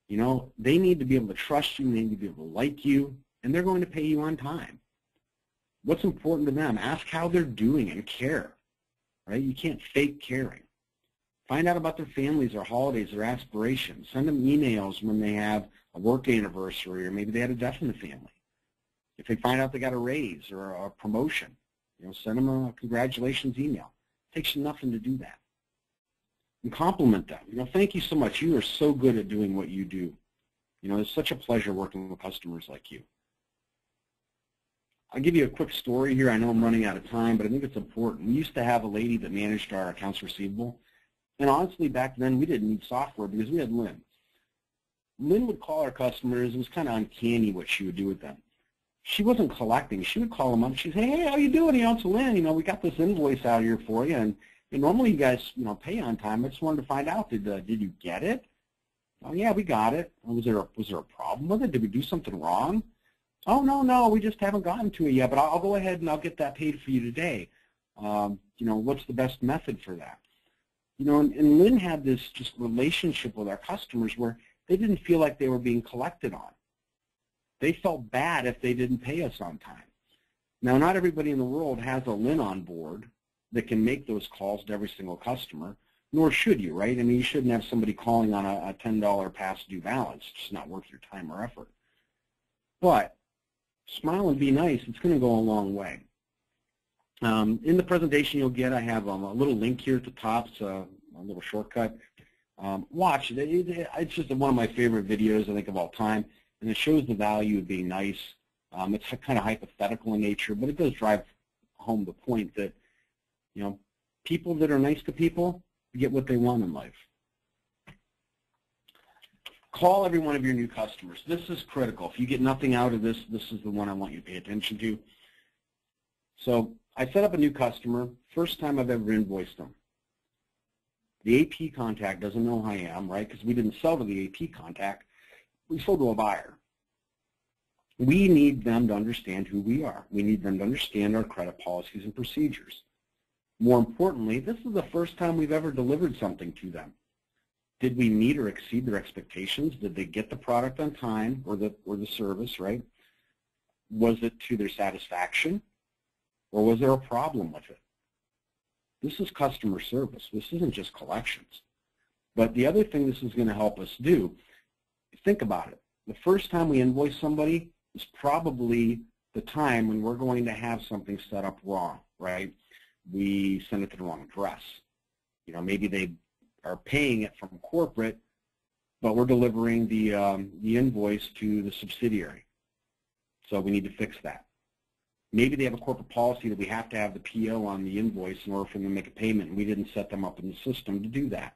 They need to be able to trust you, they need to be able to like you, and they're going to pay you on time. What's important to them? Ask how they're doing and care, right? You can't fake caring. Find out about their families, their holidays, their aspirations. Send them emails when they have a work anniversary or maybe they had a death in the family. If they find out they got a raise or a promotion, send them a congratulations email. It takes you nothing to do that. And compliment them. Thank you so much. You are so good at doing what you do. It's such a pleasure working with customers like you. I'll give you a quick story here. I know I'm running out of time, but I think it's important. We used to have a lady that managed our accounts receivable. And honestly, back then, we didn't need software because we had Lynn. Lynn would call our customers. It was kind of uncanny what she would do with them. She wasn't collecting. She would call them up. She'd say, hey, how you doing? It's Lynn. We got this invoice out here for you. And normally you guys, pay on time. I just wanted to find out, did you get it? Oh, yeah, we got it. Was there a problem with it? Did we do something wrong? Oh, no, we just haven't gotten to it yet, but I'll go ahead and I'll get that paid for you today. What's the best method for that? And Lynn had this just relationship with our customers where they didn't feel like they were being collected on. They felt bad if they didn't pay us on time. Now, not everybody in the world has a Lynn on board that can make those calls to every single customer, nor should you, right? I mean, you shouldn't have somebody calling on a $10 past due balance. It's just not worth your time or effort. But smile and be nice. It's going to go a long way. In the presentation you'll get, I have a little link here at the top. It's a little shortcut. Watch it. It's just one of my favorite videos, I think, of all time, and it shows the value of being nice. It's kind of hypothetical in nature, but it does drive home the point that, people that are nice to people get what they want in life. Call every one of your new customers. This is critical. If you get nothing out of this, this is the one I want you to pay attention to. So I set up a new customer, first time I've ever invoiced them. The AP contact doesn't know who I am, right, because we didn't sell to the AP contact. We sold to a buyer. We need them to understand who we are. We need them to understand our credit policies and procedures. More importantly, this is the first time we've ever delivered something to them. Did we meet or exceed their expectations? Did they get the product on time or the service, right? Was it to their satisfaction, or was there a problem with it? This is customer service. This isn't just collections. But the other thing this is going to help us do, think about it. The first time we invoice somebody is probably the time when we're going to have something set up wrong, right? We send it to the wrong address. You know, maybe they are paying it from corporate, but we're delivering the invoice to the subsidiary. So we need to fix that. Maybe they have a corporate policy that we have to have the PO on the invoice in order for them to make a payment, and we didn't set them up in the system to do that.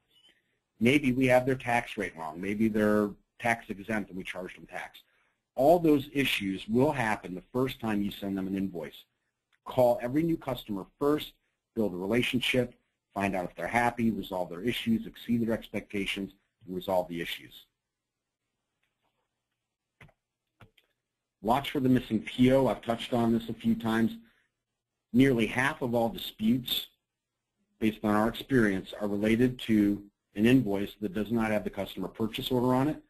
Maybe we have their tax rate wrong. Maybe they're tax exempt and we charge them tax. All those issues will happen the first time you send them an invoice. Call every new customer first, build a relationship, find out if they're happy, resolve their issues, exceed their expectations, and resolve the issues. Watch for the missing PO. I've touched on this a few times. Nearly half of all disputes, based on our experience, are related to an invoice that does not have the customer purchase order on it,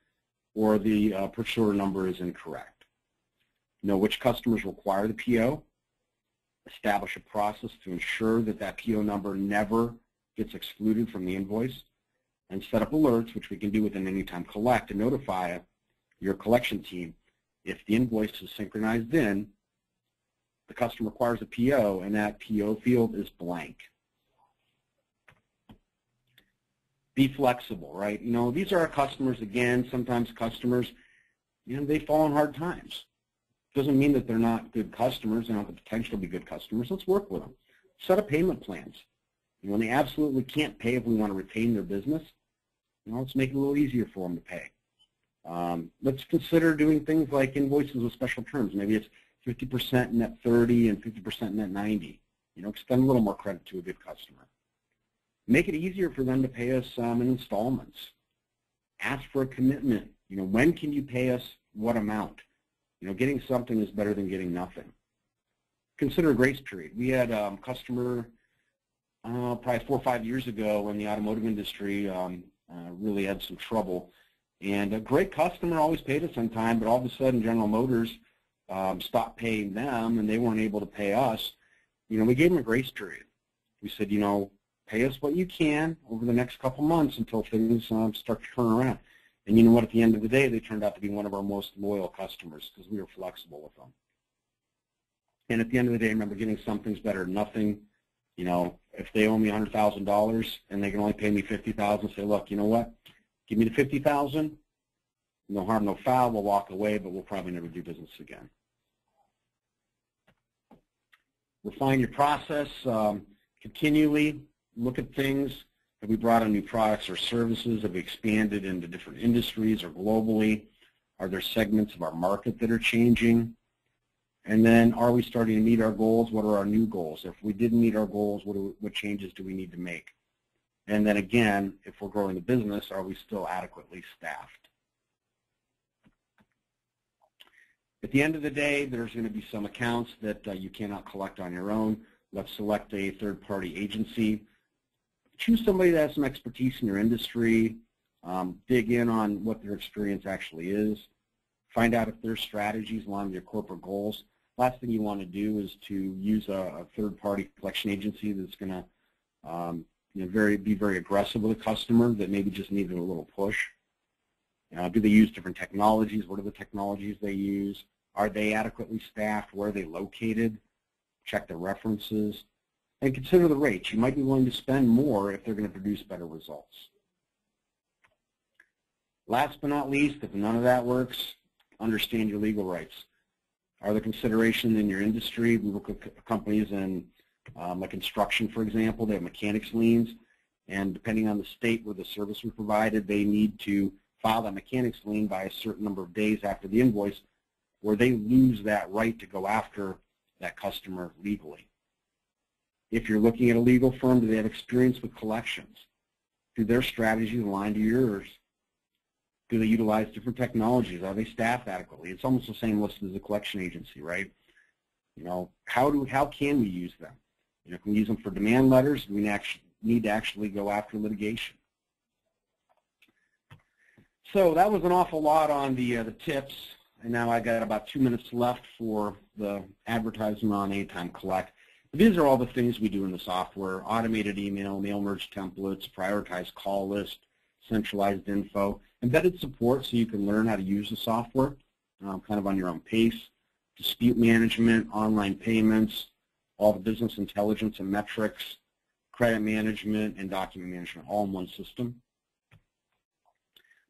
or the purchase order number is incorrect. Know which customers require the PO. Establish a process to ensure that that PO number never gets excluded from the invoice, and set up alerts, which we can do with an Anytime Collect, and notify your collection team if the invoice is synchronized in, the customer requires a PO, and that PO field is blank. Be flexible, right? You know, these are our customers. Again, sometimes customers, you know, they fall on hard times. Doesn't mean that they're not good customers. They don't have the potential to be good customers. Let's work with them. Set up payment plans. And when they absolutely can't pay, if we want to retain their business, you know, let's make it a little easier for them to pay. Let's consider doing things like invoices with special terms. Maybe it's 50% net 30 and 50% net 90. You know, extend a little more credit to a good customer. Make it easier for them to pay us in installments. Ask for a commitment. You know, when can you pay us what amount? You know, getting something is better than getting nothing. Consider a grace period. We had a customer probably 4 or 5 years ago when the automotive industry really had some trouble. And a great customer always paid us on time, but all of a sudden General Motors stopped paying them and they weren't able to pay us. You know, we gave them a grace period. We said, you know, pay us what you can over the next couple months until things start to turn around. And you know what, at the end of the day, they turned out to be one of our most loyal customers because we were flexible with them. And at the end of the day, remember, getting something's better than nothing. You know, if they owe me $100,000 and they can only pay me $50,000, say, look, you know what, give me the $50,000, no harm, no foul, we'll walk away, but we'll probably never do business again. Refine your process. Continually look at things. Have we brought on new products or services? Have we expanded into different industries or globally? Are there segments of our market that are changing? And then are we starting to meet our goals? What are our new goals? If we didn't meet our goals, what changes do we need to make? And then again, if we're growing the business, are we still adequately staffed? At the end of the day, there's going to be some accounts that you cannot collect on your own. Let's select a third-party agency. Choose somebody that has some expertise in your industry. Dig in on what their experience actually is. Find out if their strategies align with your corporate goals. Last thing you want to do is to use a third-party collection agency that's going to you know, be very aggressive with a customer that maybe just needed a little push. Do they use different technologies? What are the technologies they use? Are they adequately staffed? Where are they located? Check the references. And consider the rates. You might be willing to spend more if they're going to produce better results. Last but not least, if none of that works, understand your legal rights. Are there considerations in your industry? We work with companies in like construction, for example. They have mechanics liens, and depending on the state where the service was provided, they need to file that mechanics lien by a certain number of days after the invoice, where they lose that right to go after that customer legally. If you're looking at a legal firm, do they have experience with collections? Do their strategies align to yours? Do they utilize different technologies? Are they staffed adequately? It's almost the same list as a collection agency, right? You know, how can we use them? You know, can we use them for demand letters? Do we need to actually go after litigation? So that was an awful lot on the tips, and now I got about 2 minutes left for the advertisement on Anytime Collect. These are all the things we do in the software: automated email, mail merge templates, prioritized call list, centralized info, embedded support so you can learn how to use the software kind of on your own pace, dispute management, online payments, all the business intelligence and metrics, credit management, and document management, all in one system.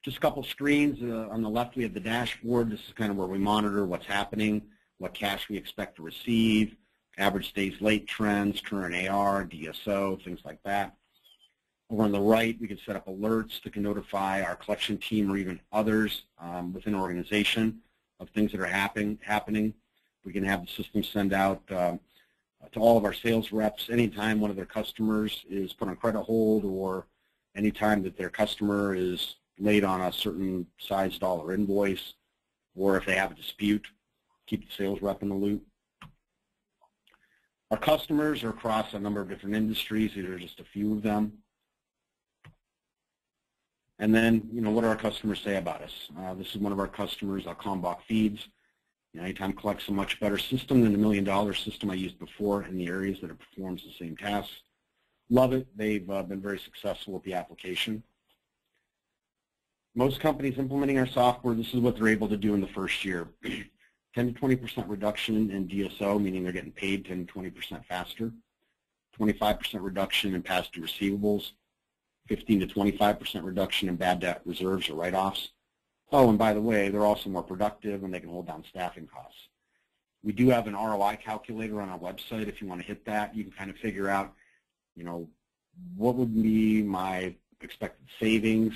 Just a couple screens. On the left we have the dashboard. This is kind of where we monitor what's happening, what cash we expect to receive, average days late trends, current AR, DSO, things like that. Over on the right, we can set up alerts that can notify our collection team or even others within an organization of things that are happening. We can have the system send out to all of our sales reps anytime one of their customers is put on credit hold, or anytime that their customer is late on a certain size dollar invoice, or if they have a dispute, keep the sales rep in the loop. Our customers are across a number of different industries. These are just a few of them. And then, what do our customers say about us? This is one of our customers, Kalmbach Feeds. Anytime Collect's a much better system than the $1 million system I used before in the areas that it performs the same tasks. Love it. They've been very successful with the application. Most companies implementing our software, this is what they're able to do in the first year. 10 to 20% reduction in DSO, meaning they're getting paid 10 to 20% faster. 25% reduction in past due receivables. 15 to 25% reduction in bad debt reserves or write-offs. Oh, and by the way, they're also more productive and they can hold down staffing costs. We do have an ROI calculator on our website. If you want to hit that, you can kind of figure out, what would be my expected savings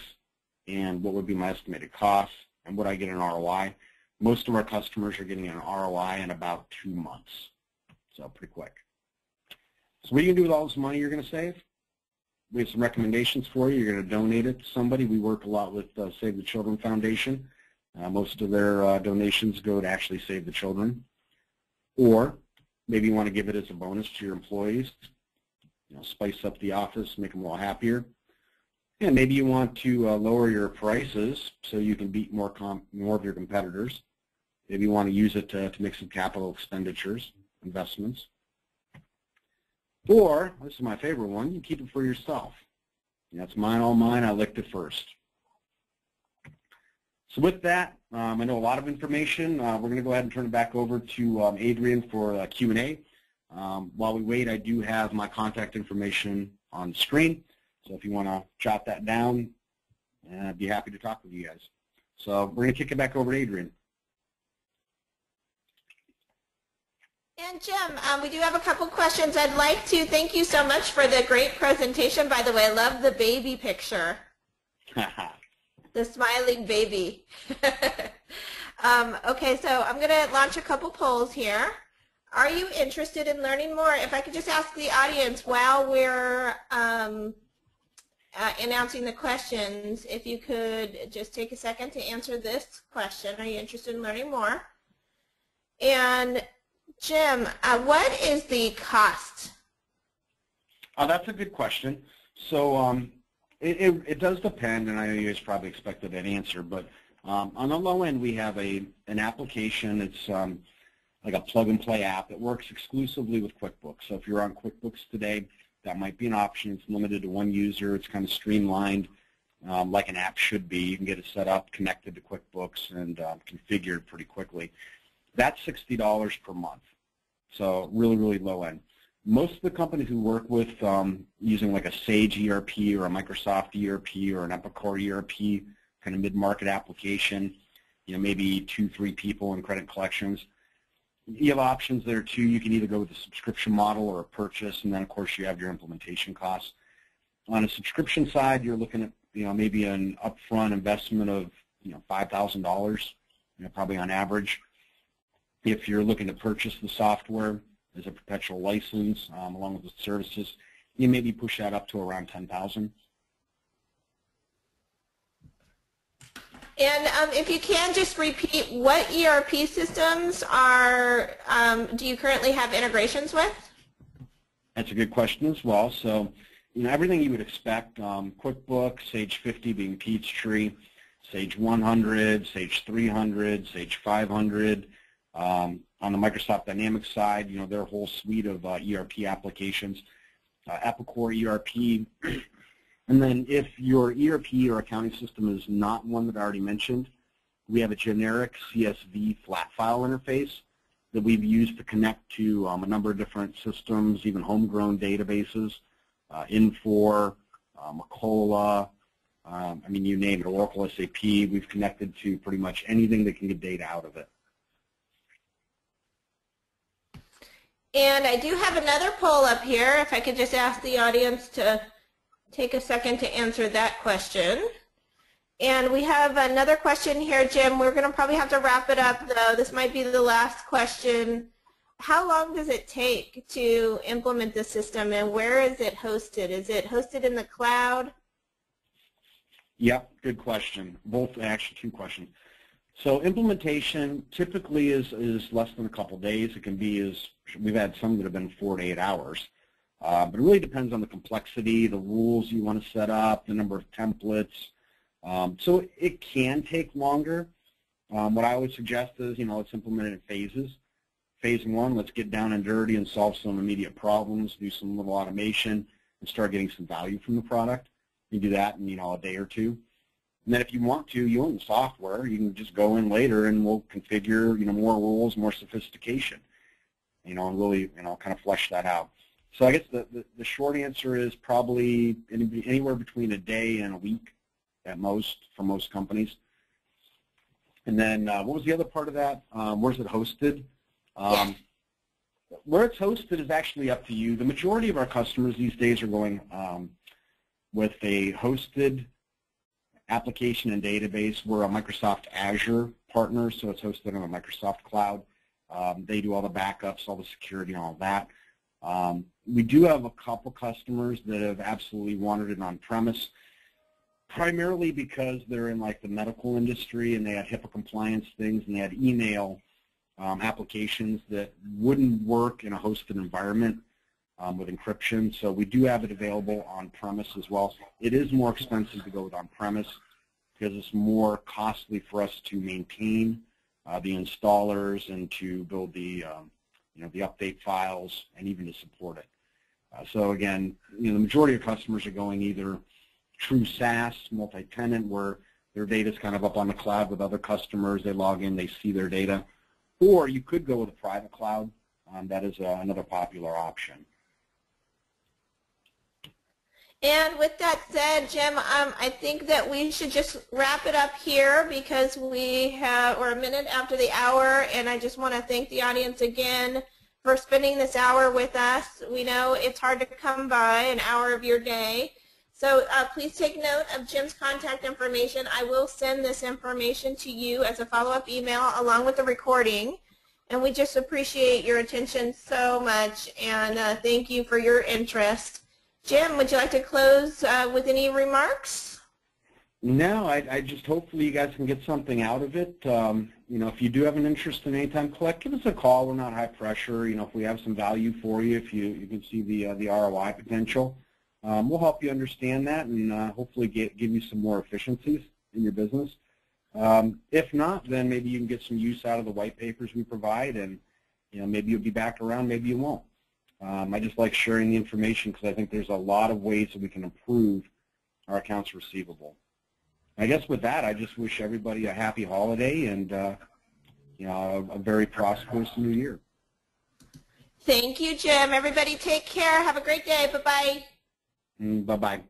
and what would be my estimated costs, and would I get an ROI. Most of our customers are getting an ROI in about 2 months, so pretty quick. So what are you going to do with all this money you're going to save? We have some recommendations for you. You're going to donate it to somebody. We work a lot with Save the Children Foundation. Most of their donations go to actually save the children. Or maybe you want to give it as a bonus to your employees. Spice up the office, make them a little happier. And maybe you want to lower your prices so you can beat more of your competitors. Maybe you want to use it to make some capital expenditures, investments. Or, this is my favorite one, you keep it for yourself. That's mine, all mine. I licked it first. So with that, I know a lot of information. We're going to go ahead and turn it back over to Adrian for Q&A. While we wait, I do have my contact information on the screen. So if you want to jot that down, I'd be happy to talk with you guys. So we're going to kick it back over to Adrian. And Jim, we do have a couple questions. I'd like to thank you so much for the great presentation. By the way, I love the baby picture. The smiling baby. Okay, so I'm going to launch a couple polls here. Are you interested in learning more? If I could just ask the audience while we're announcing the questions, if you could just take a second to answer this question. Are you interested in learning more? And Jim, what is the cost? That's a good question. So it does depend, and I know you guys probably expected that answer, but on the low end we have an application. It's like a plug-and-play app that works exclusively with QuickBooks. So if you're on QuickBooks today, that might be an option. It's limited to one user. It's kind of streamlined like an app should be. You can get it set up, connected to QuickBooks, and configured pretty quickly. That's $60 per month, so really, really low end. Most of the companies we work with using like a Sage ERP or a Microsoft ERP or an Epicor ERP, kind of mid-market application, maybe 2-3 people in credit collections. You have options there too. You can either go with a subscription model or a purchase, and then of course you have your implementation costs. On a subscription side, you're looking at maybe an upfront investment of $5,000, probably on average. If you're looking to purchase the software as a perpetual license along with the services, you maybe push that up to around $10,000. And if you can just repeat, what ERP systems do you currently have integrations with? That's a good question as well. So, everything you would expect, QuickBooks, Sage 50 being Peachtree, Sage 100, Sage 300, Sage 500. On the Microsoft Dynamics side, you know, their whole suite of ERP applications, Epicor ERP. And then if your ERP or accounting system is not one that I already mentioned, we have a generic CSV flat file interface that we've used to connect to a number of different systems, even homegrown databases, Infor, Macola, I mean, you name it, Oracle, SAP. We've connected to pretty much anything that can get data out of it. And I do have another poll up here, if I could just ask the audience to take a second to answer that question. And we have another question here, Jim. We're going to probably have to wrap it up, though. This might be the last question. How long does it take to implement the system, and where is it hosted? Is it hosted in the cloud? Yep, good question. Both, actually, two questions. So implementation typically is less than a couple days. It can be we've had some that have been 4 to 8 hours. But it really depends on the complexity, the rules you want to set up, the number of templates. So it can take longer. What I would suggest is, you know, let's implement it in phases. Phase 1, let's get down and dirty and solve some immediate problems, do some little automation, and start getting some value from the product. You do that in, you know, a day or two. And then if you want to, you own the software. You can just go in later and we'll configure, you know, more rules, more sophistication, you know, and really, you know, kind of flesh that out. So I guess the short answer is probably anywhere between a day and a week at most for most companies. And then what was the other part of that? Where's it hosted? Where it's hosted is actually up to you. The majority of our customers these days are going with a hosted application and database. We're a Microsoft Azure partner, so it's hosted on a Microsoft cloud. They do all the backups, all the security, and all that. We do have a couple customers that have absolutely wanted it on-premise, primarily because they're in like the medical industry and they had HIPAA compliance things and they had email applications that wouldn't work in a hosted environment with encryption. So we do have it available on-premise as well. It is more expensive to go with on-premise because it's more costly for us to maintain the installers and to build the you know, the update files and even to support it. So again, you know, the majority of customers are going either true SaaS, multi-tenant, where their data is kind of up on the cloud with other customers. They log in, they see their data. Or you could go with a private cloud. That is another popular option. And with that said, Jim, I think that we should just wrap it up here because we're a minute after the hour, and I just want to thank the audience again for spending this hour with us. We know it's hard to come by an hour of your day. So please take note of Jim's contact information. I will send this information to you as a follow-up email along with the recording. And we just appreciate your attention so much, and thank you for your interest. Jim, would you like to close with any remarks? No, I just hopefully you guys can get something out of it. You know, if you do have an interest in Anytime Collect, give us a call. We're not high pressure. You know, if we have some value for you, if you can see the ROI potential, we'll help you understand that and hopefully give you some more efficiencies in your business. If not, then maybe you can get some use out of the white papers we provide, and you know, maybe you'll be back around, maybe you won't. I just like sharing the information because I think there's a lot of ways that we can improve our accounts receivable. I guess with that, I just wish everybody a happy holiday and you know, a very prosperous new year. Thank you, Jim. Everybody take care. Have a great day. Bye-bye. Bye-bye.